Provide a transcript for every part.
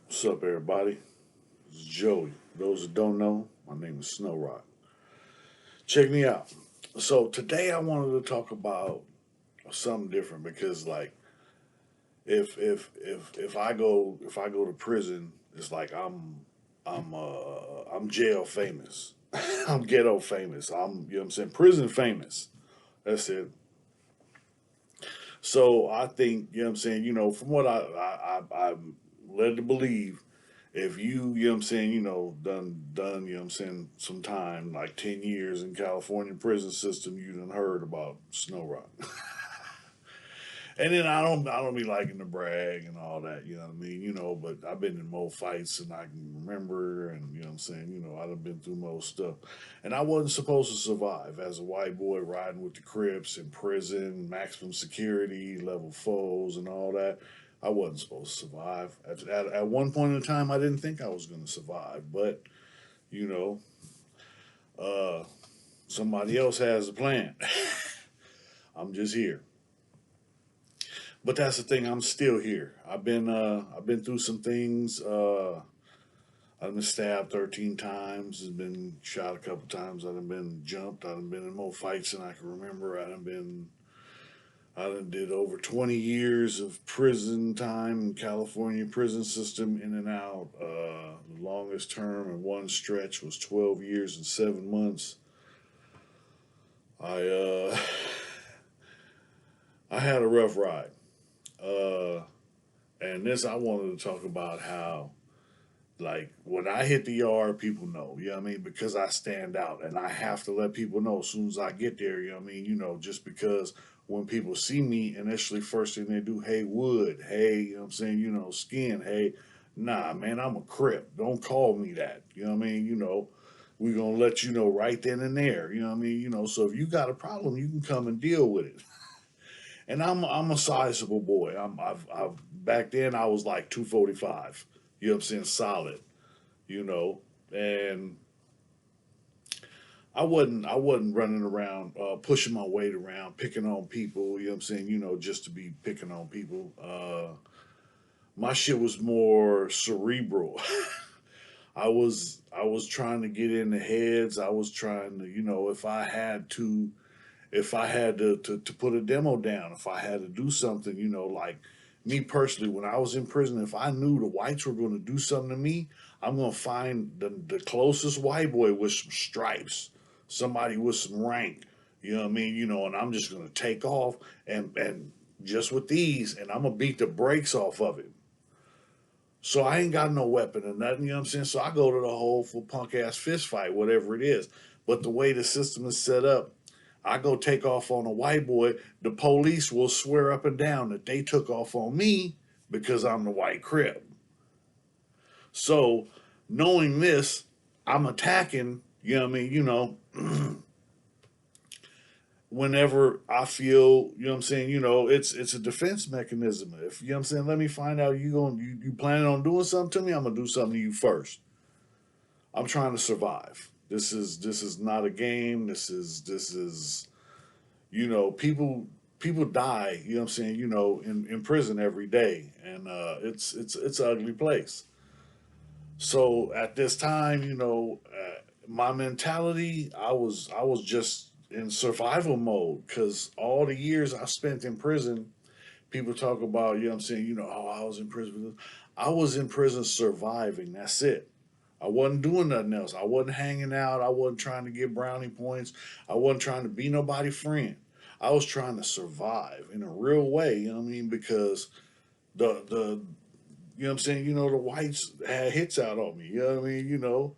What's up, everybody? This is Joey. For those that don't know, my name is Snow Rock. Check me out. So today I wanted to talk about something different because, like, if I go to prison, it's like I'm jail famous. I'm ghetto famous. I'm you know what I'm saying prison famous. That's it. So I think you know what I'm saying. From what I'm led to believe, if you know what I'm saying, done, you know what I'm saying, some time, like 10 years in California prison system, you done heard about Snow Rock. And then I don't be liking to brag and all that, you know what I mean? But I've been in more fights than I can remember, and you know what I'm saying, I've been through most stuff. And I wasn't supposed to survive as a white boy riding with the Crips in prison, maximum security, level foes and all that. I wasn't supposed to survive. At one point in time I didn't think I was gonna survive, but you know, uh somebody else has a plan. I'm just here. But that's the thing. I'm still here. I've been through some things. I've been stabbed 13 times. I've been shot a couple times. I've been jumped. I've been in more fights than I can remember. I done did over 20 years of prison time in California prison system, in and out. The longest term in one stretch was 12 years and 7 months. I I had a rough ride. Uh, and this I wanted to talk about how, like, when I hit the yard, people know, you know what I mean? Because I stand out and I have to let people know as soon as I get there, you know what I mean? Just because when people see me, initially, first thing they do, hey, Wood, hey, you know what I'm saying, Skin, hey, nah, man, I'm a Crip. Don't call me that. You know what I mean? We're going to let you know right then and there. You know what I mean? So if you got a problem, you can come and deal with it. And I'm a sizable boy. I've back then I was like 245. You know what I'm saying? Solid. You know, and I wasn't running around pushing my weight around, picking on people. You know what I'm saying? Just to be picking on people. My shit was more cerebral. I was trying to get in the heads. I was trying to, if I had to put a demo down, if I had to do something, like me personally, when I was in prison, if I knew the whites were going to do something to me, I'm going to find the closest white boy with some stripes, somebody with some rank, you know what I mean? And I'm just going to take off and just with these, and I'm going to beat the brakes off of it. So I ain't got no weapon or nothing, you know what I'm saying? So I go to the hole for punk ass fist fight, whatever it is. But the way the system is set up, I go take off on a white boy, the police will swear up and down that they took off on me because I'm the white crip. So knowing this, I'm attacking, you know what I mean, whenever I feel, you know what I'm saying, it's a defense mechanism. If you know what I'm saying, let me find out you planning on doing something to me, I'm gonna do something to you first. I'm trying to survive. This is not a game. This is people die, you know what I'm saying, in prison every day. And it's an ugly place. So at this time, my mentality, I was just in survival mode because all the years I spent in prison, people talk about, you know what I'm saying, oh, I was in prison. I was in prison surviving. That's it. I wasn't doing nothing else. I wasn't hanging out. I wasn't trying to get brownie points. I wasn't trying to be nobody's friend. I was trying to survive in a real way, you know what I mean? Because the you know what I'm saying, the whites had hits out on me. You know what I mean?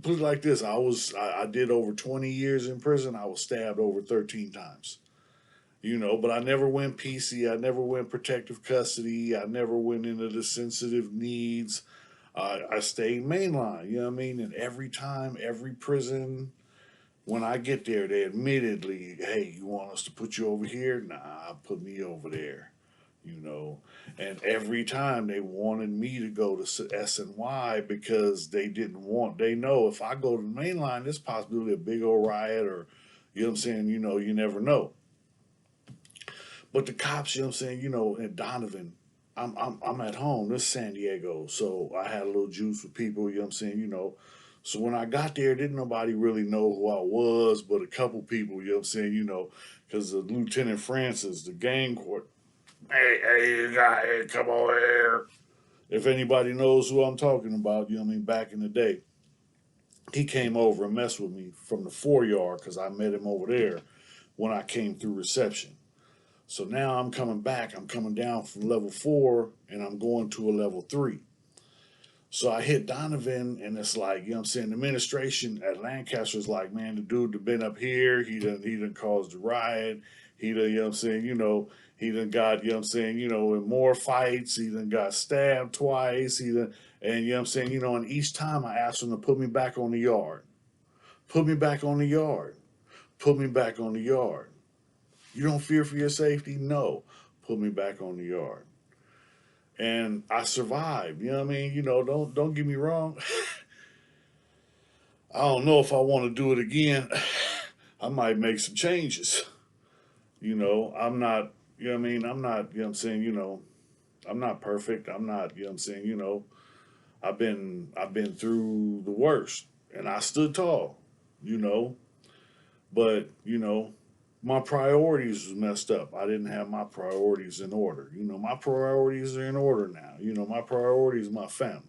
Put it like this. I did over 20 years in prison. I was stabbed over 13 times. But I never went PC. I never went protective custody. I never went into the sensitive needs. I stayed mainline, you know what I mean? And every time, every prison, when I get there, they admittedly, hey, you want us to put you over here? Nah, put me over there, you know. And every time they wanted me to go to SNY because they know if I go to the mainline, there's possibly a big old riot or, you know what I'm saying? You never know. But the cops, you know what I'm saying, and Donovan, I'm at home. This is San Diego, so I had a little juice with people. You know what I'm saying? So when I got there, didn't nobody really know who I was, but a couple people. You know what I'm saying? Because the Lieutenant Francis, the gang court. Hey, you got hey, come over here. If anybody knows who I'm talking about, you know what I mean. Back in the day, he came over and messed with me from the 4 yard because I met him over there when I came through reception. So now I'm coming back. I'm coming down from level 4 and I'm going to a level 3. So I hit Donovan and it's like, you know what I'm saying? The administration at Lancaster's like, man, the dude that been up here, he done caused a riot. He done, you know what I'm saying, he done got, you know what I'm saying, in more fights. He done got stabbed twice. And you know what I'm saying, and each time I asked him to put me back on the yard. Put me back on the yard. Put me back on the yard. You don't fear for your safety? No. Put me back on the yard. And I survived. You know what I mean? Don't get me wrong. I don't know if I want to do it again. I might make some changes. I'm not, you know what I mean? I'm not, you know what I'm saying, I'm not perfect. I'm not, you know what I'm saying, I've been through the worst and I stood tall, you know, but, my priorities was messed up. I didn't have my priorities in order. My priorities are in order now. My priorities my family.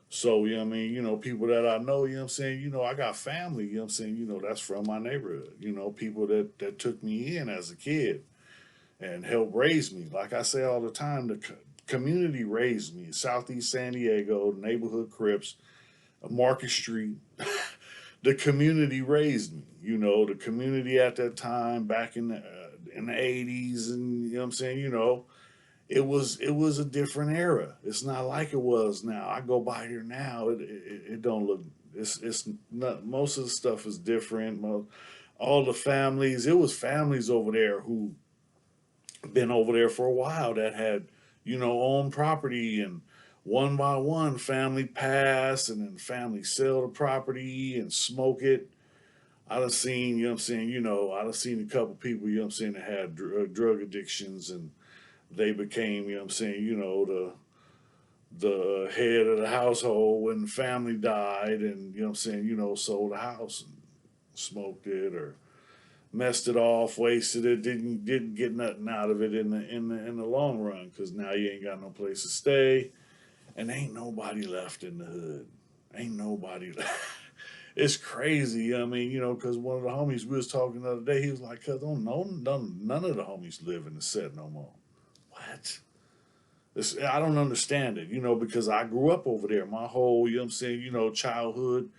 So, you know what I mean? People that I know, you know what I'm saying? I got family, you know what I'm saying? That's from my neighborhood. People that took me in as a kid and helped raise me. Like I say all the time, the community raised me. Southeast San Diego, neighborhood Crips, Market Street. The community raised me. The community at that time, back in the 80s, and you know what I'm saying. It was a different era. It's not like it was now. I go by here now. It don't look. It's not. Most of the stuff is different. All the families. It was families over there who been over there for a while that had owned property, and one by one family pass and then family sell the property and smoke it. I done seen, you know what I'm saying, I done seen a couple people, you know what I'm saying, that had drug addictions and they became, you know what I'm saying, the head of the household when the family died and, you know what I'm saying, sold the house and smoked it or messed it off, wasted it, didn't get nothing out of it in the long run because now you ain't got no place to stay and ain't nobody left in the hood. Ain't nobody left. It's crazy. I mean, because one of the homies we was talking the other day, he was like, "Cause don't none of the homies live in the set no more." What? I don't understand it, because I grew up over there my whole, you know what I'm saying, childhood.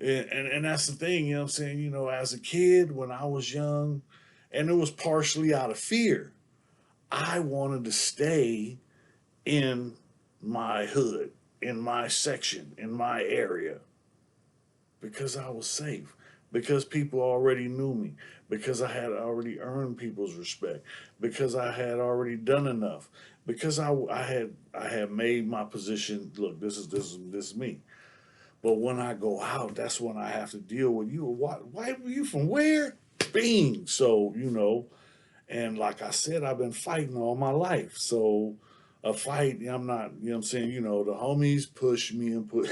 And that's the thing, you know what I'm saying, as a kid when I was young, and it was partially out of fear. I wanted to stay in my hood, in my section, in my area because I was safe, because people already knew me, because I had already earned people's respect, because I had already done enough, because I had made my position. Look, this is me. But when I go out, that's when I have to deal with you. Why were you from where? Bing. So and like I said, I've been fighting all my life. So a fight, I'm not. I'm saying, the homies push me and put.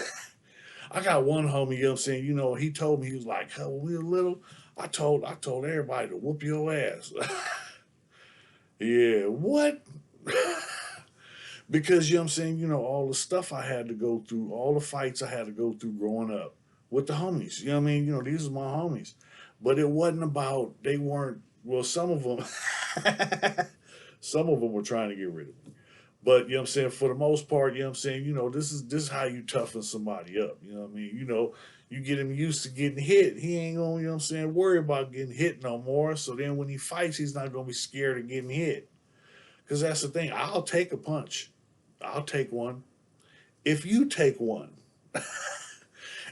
I got one homie, you know what I'm saying, he told me, he was like, "Huh, when we were little, I told everybody to whoop your ass." Yeah, what? Because you know what I'm saying, all the stuff I had to go through, all the fights I had to go through growing up with the homies. You know what I mean? These are my homies. But it wasn't about they weren't well, some of them some of them were trying to get rid of me. But you know what I'm saying, for the most part, you know what I'm saying, this is how you toughen somebody up. You know what I mean? You get him used to getting hit. He ain't gonna, you know what I'm saying, worry about getting hit no more. So then when he fights, he's not gonna be scared of getting hit. Because that's the thing. I'll take a punch. I'll take one. If you take one,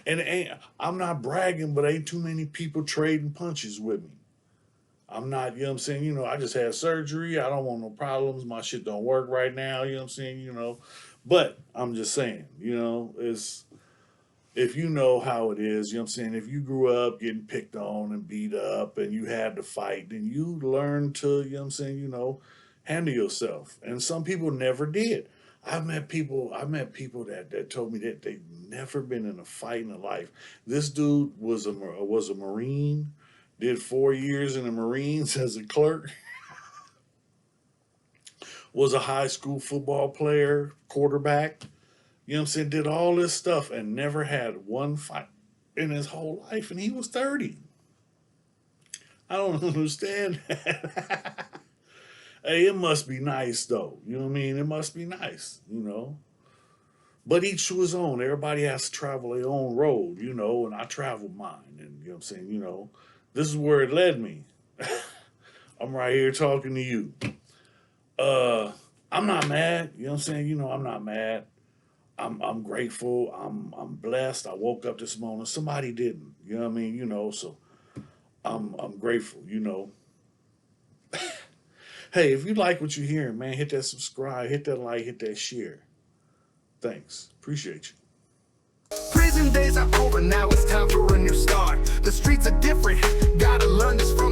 and I'm not bragging, but ain't too many people trading punches with me. I'm not, you know what I'm saying? I just had surgery. I don't want no problems. My shit don't work right now, you know what I'm saying? But I'm just saying, it's if you know how it is, you know what I'm saying? If you grew up getting picked on and beat up and you had to fight, then you learn to, you know what I'm saying, handle yourself. And some people never did. I met people that told me that they've never been in a fight in their life. This dude was a Marine, did 4 years in the Marines as a clerk, was a high school football player, quarterback, you know what I'm saying, did all this stuff and never had one fight in his whole life, and he was 30. I don't understand that. Hey, it must be nice though. You know what I mean? It must be nice, you know. But each to his own. Everybody has to travel their own road, you know, and I traveled mine. And you know what I'm saying, you know, this is where it led me. I'm right here talking to you. Uh I'm not mad, you know what I'm saying? You know, I'm not mad. I'm grateful. I'm blessed. I woke up this morning. Somebody didn't. You know what I mean? You know, so I'm grateful, you know. Hey, if you like what you're hearing, man, hit that subscribe, hit that like, hit that share. Thanks. Appreciate you. Prison days are over, now it's time for a new start. The streets are different, gotta learn this from